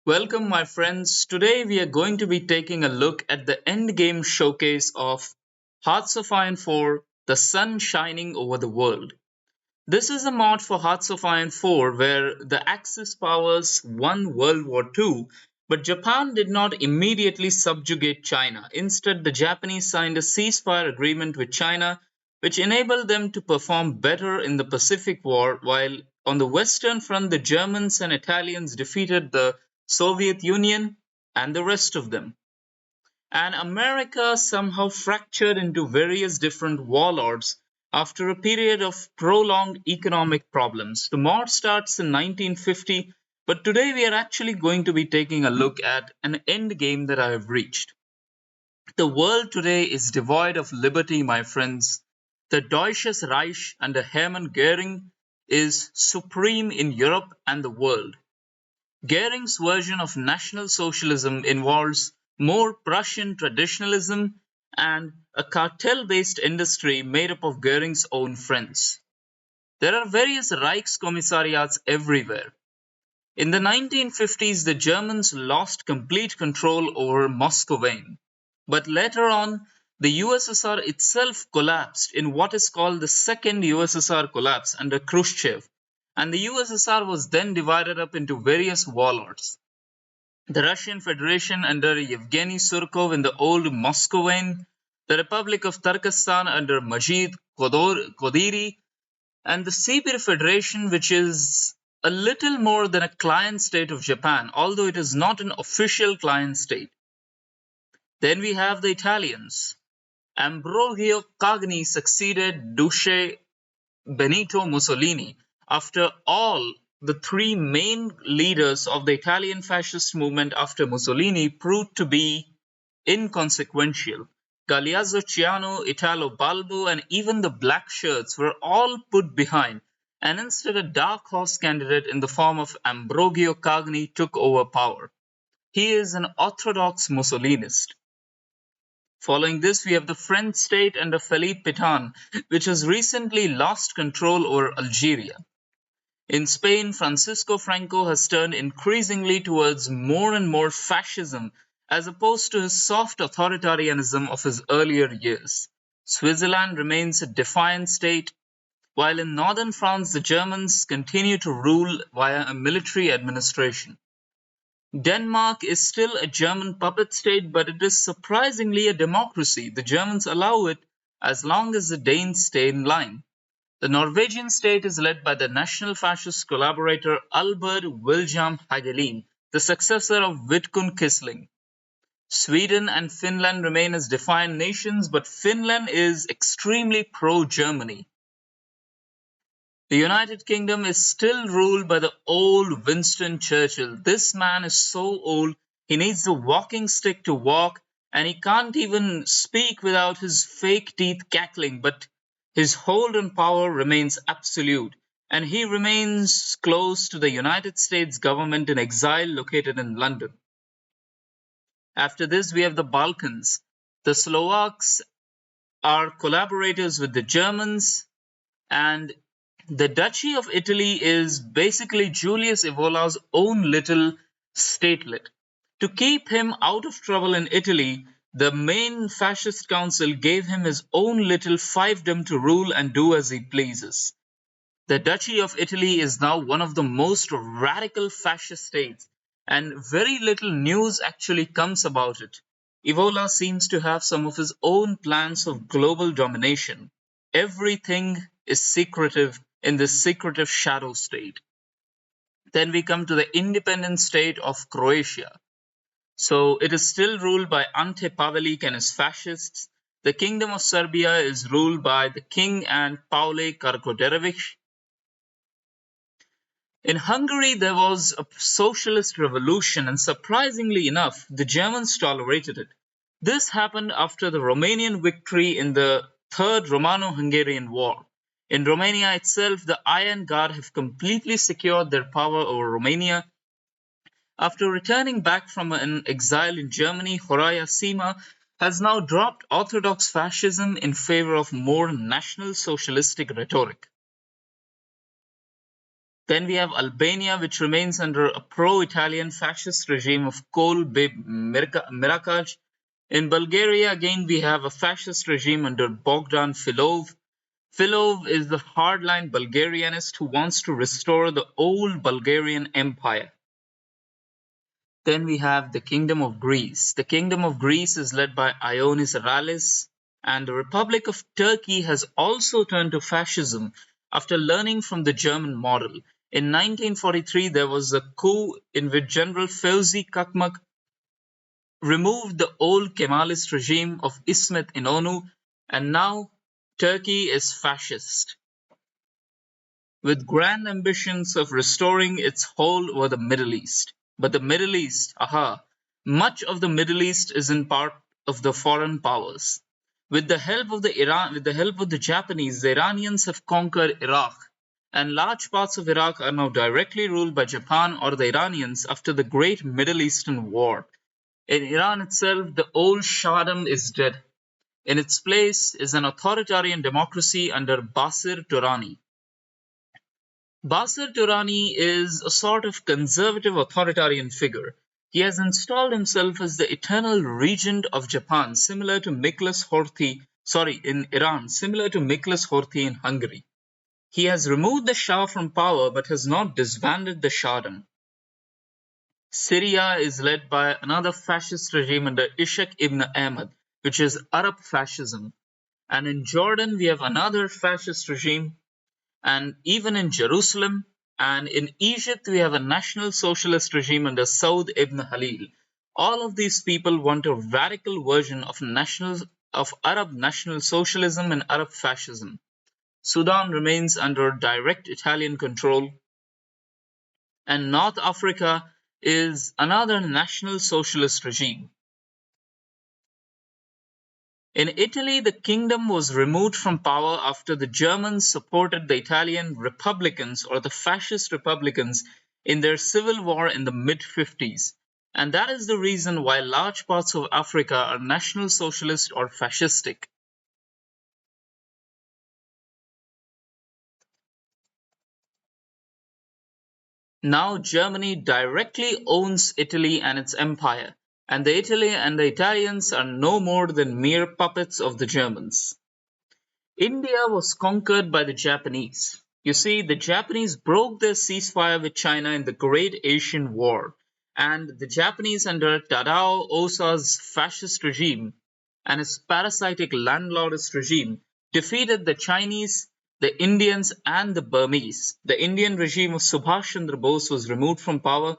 Welcome, my friends. Today we are going to be taking a look at the endgame showcase of Hearts of Iron 4, The Sun Shining Over the World. This is a mod for Hearts of Iron 4 where the Axis powers won World War II, but Japan did not immediately subjugate China. Instead, the Japanese signed a ceasefire agreement with China, which enabled them to perform better in the Pacific War, while on the Western Front, the Germans and Italians defeated the Soviet Union and the rest of them. And America somehow fractured into various different warlords after a period of prolonged economic problems. The mod starts in 1950, but today we are actually going to be taking a look at an end game that I have reached. The world today is devoid of liberty, my friends. The Deutsches Reich under Hermann Goering is supreme in Europe and the world. Goering's version of National Socialism involves more Prussian traditionalism and a cartel based industry made up of Goering's own friends. There are various Reichskommissariats everywhere. In the 1950s, the Germans lost complete control over Muscovine, but later on, the USSR itself collapsed in what is called the Second USSR collapse under Khrushchev, and the USSR was then divided up into various warlords. The Russian Federation under Yevgeny Surkov in the old Muscovine, the Republic of Turkestan under Majid Kodiri, and the Sibir Federation, which is a little more than a client state of Japan, although it is not an official client state. Then we have the Italians. Ambrogio Cagni succeeded Duce Benito Mussolini after all the three main leaders of the Italian fascist movement after Mussolini proved to be inconsequential. Galeazzo Ciano, Italo Balbo, and even the Black Shirts were all put behind, and instead a dark horse candidate in the form of Ambrogio Cagni took over power. He is an orthodox Mussolinist. Following this, we have the French state under Philippe Pétain, which has recently lost control over Algeria. In Spain, Francisco Franco has turned increasingly towards more and more fascism as opposed to his soft authoritarianism of his earlier years. Switzerland remains a defiant state, while in northern France the Germans continue to rule via a military administration. Denmark is still a German puppet state, but it is surprisingly a democracy. The Germans allow it as long as the Danes stay in line. The Norwegian state is led by the National Fascist collaborator Albert Wilhelm Hagelin, the successor of Vidkun Quisling. Sweden and Finland remain as defiant nations, but Finland is extremely pro-Germany. The United Kingdom is still ruled by the old Winston Churchill. This man is so old, he needs the walking stick to walk, and he can't even speak without his fake teeth cackling, but his hold on power remains absolute, and he remains close to the United States government in exile located in London. After this, we have the Balkans. The Slovaks are collaborators with the Germans, and the Duchy of Italy is basically Julius Evola's own little statelet. To keep him out of trouble in Italy, the main fascist council gave him his own little fiefdom to rule and do as he pleases. The Duchy of Italy is now one of the most radical fascist states, and very little news actually comes about it. Evola seems to have some of his own plans of global domination. Everything is secretive in this secretive shadow state. Then we come to the independent state of Croatia. So it is still ruled by Ante Pavelic and his fascists. The Kingdom of Serbia is ruled by the king and Paule Karakoderovic. In Hungary, there was a socialist revolution, and surprisingly enough, the Germans tolerated it. This happened after the Romanian victory in the Third Romano Hungarian War. In Romania itself, the Iron Guard have completely secured their power over Romania. After returning back from an exile in Germany, Horia Sima has now dropped orthodox fascism in favor of more national socialistic rhetoric. Then we have Albania, which remains under a pro-Italian fascist regime of Mirakaj. In Bulgaria, again, we have a fascist regime under Bogdan Filov. Filov is the hardline Bulgarianist who wants to restore the old Bulgarian Empire. Then we have the Kingdom of Greece. The Kingdom of Greece is led by Ioannis Rallis, and the Republic of Turkey has also turned to fascism after learning from the German model. In 1943, there was a coup in which General Fevzi Kakmak removed the old Kemalist regime of İsmet İnönü, and now Turkey is fascist, with grand ambitions of restoring its hold over the Middle East. But the Middle East, much of the Middle East is in part of the foreign powers. With the help of the Japanese, the Iranians have conquered Iraq, and large parts of Iraq are now directly ruled by Japan or the Iranians after the Great Middle Eastern War. In Iran itself, the old Shahdom is dead. In its place is an authoritarian democracy under Basir Turani. Basir Turani is a sort of conservative authoritarian figure. He has installed himself as the eternal regent of Japan, similar to Miklas Horthy, in Iran, similar to Miklas Horthy in Hungary. He has removed the Shah from power but has not disbanded the Shahdom. Syria is led by another fascist regime under Ishaq ibn Ahmad, which is Arab fascism. And in Jordan, we have another fascist regime. And even in Jerusalem and in Egypt, we have a national socialist regime under Saud ibn Halil. All of these people want a radical version of Arab national socialism and Arab fascism. Sudan remains under direct Italian control, and North Africa is another national socialist regime. In Italy, the kingdom was removed from power after the Germans supported the Italian Republicans or the fascist Republicans in their civil war in the mid-50s. And that is the reason why large parts of Africa are National Socialist or fascistic. Now Germany directly owns Italy and its empire, and the Italians are no more than mere puppets of the Germans. India was conquered by the Japanese. You see, the Japanese broke their ceasefire with China in the Great Asian War, and the Japanese under Tadao Osa's fascist regime and his parasitic landlordist regime defeated the Chinese, the Indians, and the Burmese. The Indian regime of Subhash Chandra Bose was removed from power,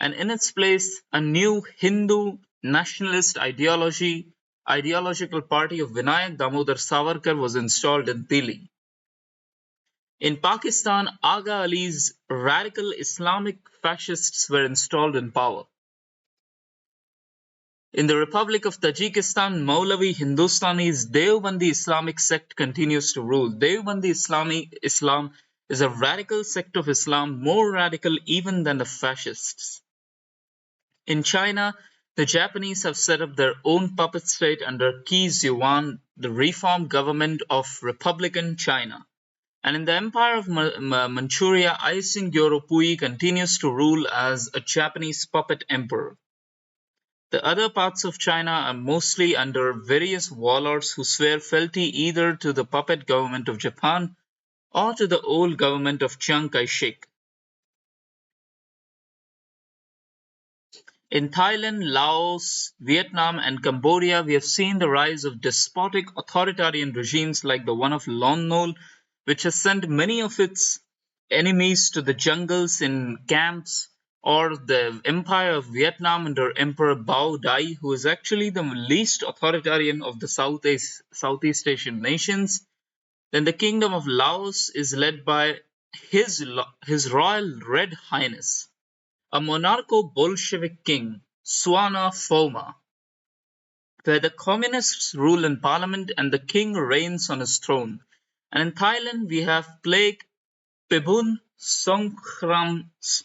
and in its place, a new Hindu nationalist ideological party of Vinayak Damodar Savarkar was installed in Delhi. In Pakistan, Aga Ali's radical Islamic fascists were installed in power. In the Republic of Tajikistan, Maulavi Hindustani's Deobandi Islamic sect continues to rule. Deobandi Islam is a radical sect of Islam, more radical even than the fascists. In China, the Japanese have set up their own puppet state under Qi Zhuan, the reformed government of Republican China. And in the Empire of Manchuria, Aising Gyoropui continues to rule as a Japanese puppet emperor. The other parts of China are mostly under various warlords who swear fealty either to the puppet government of Japan or to the old government of Chiang Kai-shek. In Thailand, Laos, Vietnam, and Cambodia, we have seen the rise of despotic authoritarian regimes like the one of Lon Nol, which has sent many of its enemies to the jungles in camps, or the Empire of Vietnam under Emperor Bao Dai, who is actually the least authoritarian of the Southeast Asian nations. Then the Kingdom of Laos is led by His Royal Red Highness, a monarcho-Bolshevik king, Suana Foma, where the communists rule in parliament and the king reigns on his throne. And in Thailand, we have Plague Pibun Songkram's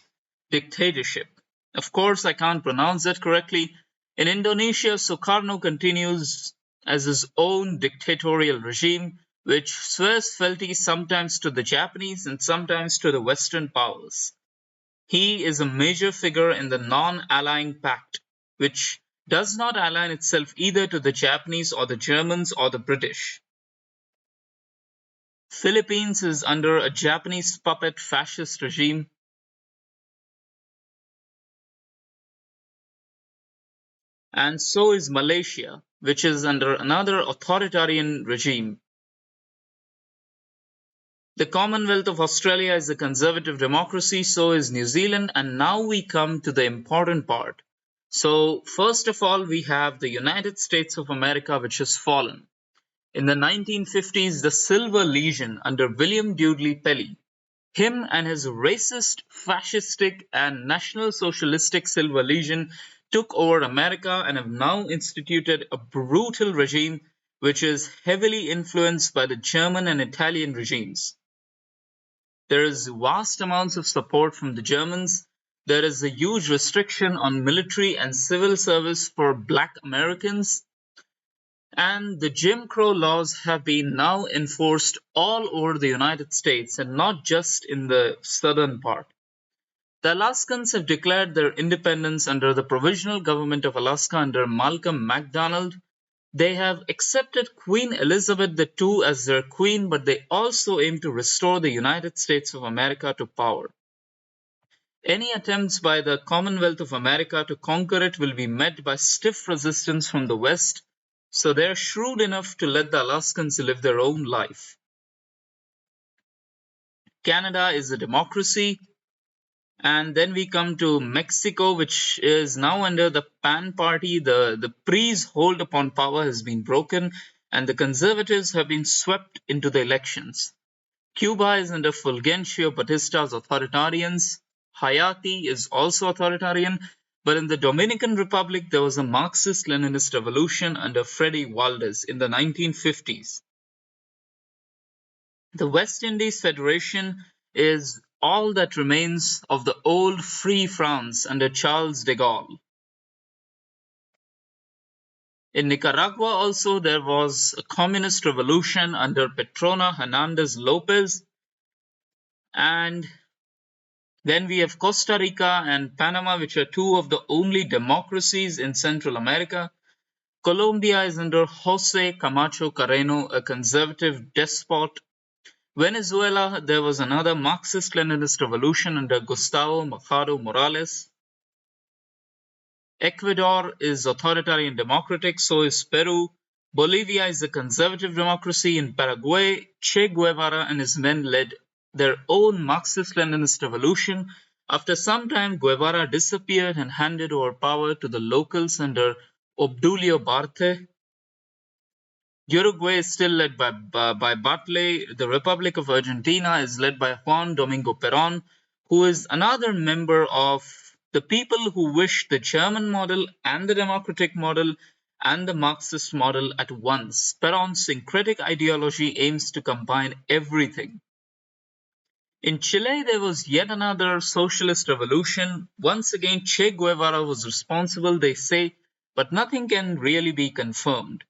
dictatorship. Of course, I can't pronounce that correctly. In Indonesia, Sukarno continues as his own dictatorial regime. which swears fealty sometimes to the Japanese and sometimes to the Western powers. He is a major figure in the non-allying pact, which does not align itself either to the Japanese or the Germans or the British. Philippines is under a Japanese puppet fascist regime, and so is Malaysia, which is under another authoritarian regime. The Commonwealth of Australia is a conservative democracy, so is New Zealand, and now we come to the important part. So, first of all, we have the United States of America, which has fallen. In the 1950s, the Silver Legion under William Dudley Pelley, him and his racist, fascistic, and national socialistic Silver Legion took over America and have now instituted a brutal regime which is heavily influenced by the German and Italian regimes. There is vast amounts of support from the Germans. There is a huge restriction on military and civil service for black Americans. And the Jim Crow laws have been now enforced all over the United States and not just in the southern part. The Alaskans have declared their independence under the Provisional Government of Alaska under Malcolm MacDonald. They have accepted Queen Elizabeth II as their queen, but they also aim to restore the United States of America to power. Any attempts by the Commonwealth of America to conquer it will be met by stiff resistance from the West, so they're shrewd enough to let the Alaskans live their own life. Canada is a democracy, and then we come to Mexico, which is now under the PAN party. The PRI's hold upon power has been broken, and the conservatives have been swept into the elections. Cuba is under Fulgencio Batista's authoritarians. Haiti is also authoritarian, but in the Dominican Republic there was a Marxist-Leninist revolution under Freddy Valdez in the 1950s. The West Indies Federation is all that remains of the old Free France under Charles de Gaulle. In Nicaragua also there was a communist revolution under Petrona Hernandez Lopez, and then we have Costa Rica and Panama, which are two of the only democracies in Central America. Colombia is under Jose Camacho Carreno, a conservative despot. Venezuela, there was another Marxist-Leninist revolution under Gustavo Machado Morales. Ecuador is authoritarian democratic, so is Peru. Bolivia is a conservative democracy. In Paraguay, Che Guevara and his men led their own Marxist-Leninist revolution. After some time, Guevara disappeared and handed over power to the locals under Obdulio Barte. Uruguay is still led by Batlle. The Republic of Argentina is led by Juan Domingo Perón, who is another member of the people who wish the German model and the democratic model and the Marxist model at once. Perón's syncretic ideology aims to combine everything. In Chile, there was yet another socialist revolution. Once again, Che Guevara was responsible, they say, but nothing can really be confirmed.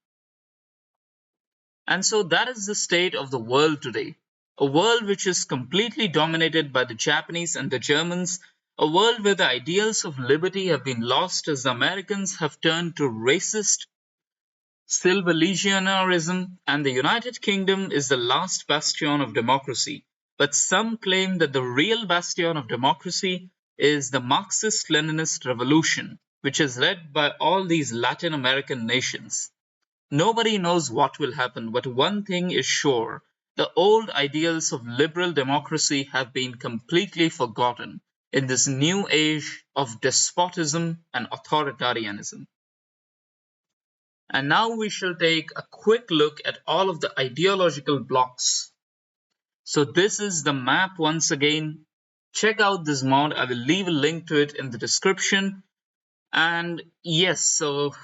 And so that is the state of the world today. A world which is completely dominated by the Japanese and the Germans, a world where the ideals of liberty have been lost as the Americans have turned to racist Silverlegionarism, and the United Kingdom is the last bastion of democracy. But some claim that the real bastion of democracy is the Marxist-Leninist revolution, which is led by all these Latin American nations. Nobody knows what will happen, but one thing is sure. The old ideals of liberal democracy have been completely forgotten in this new age of despotism and authoritarianism. And now we shall take a quick look at all of the ideological blocks. So this is the map once again. Check out this mod. I will leave a link to it in the description. And yes, so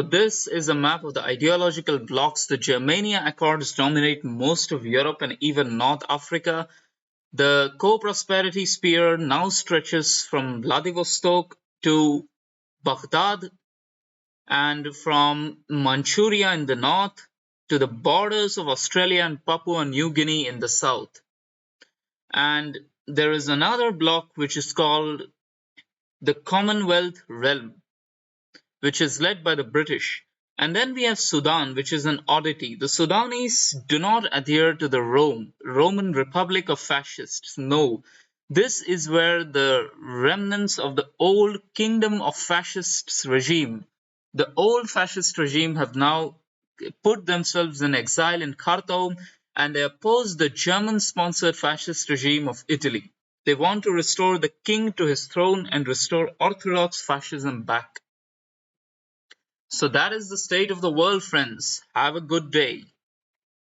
this is a map of the ideological blocks. The Germania Accords dominate most of Europe and even North Africa. The co-prosperity sphere now stretches from Vladivostok to Baghdad. and from Manchuria in the north to the borders of Australia and Papua New Guinea in the south. And there is another bloc which is called the Commonwealth Realm, which is led by the British. And then we have Sudan, which is an oddity. The Sudanese do not adhere to the Roman Republic of fascists. No, this is where the remnants of the old kingdom of fascists regime, the old fascist regime, have now put themselves in exile in Khartoum, and they oppose the German sponsored fascist regime of Italy. They want to restore the king to his throne and restore orthodox fascism back. So that is the state of the world, friends. Have a good day.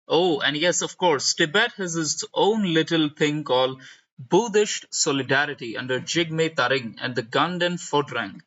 Oh, and yes, of course, Tibet has its own little thing called Buddhist solidarity under Jigme Taring and the Ganden Phodrang.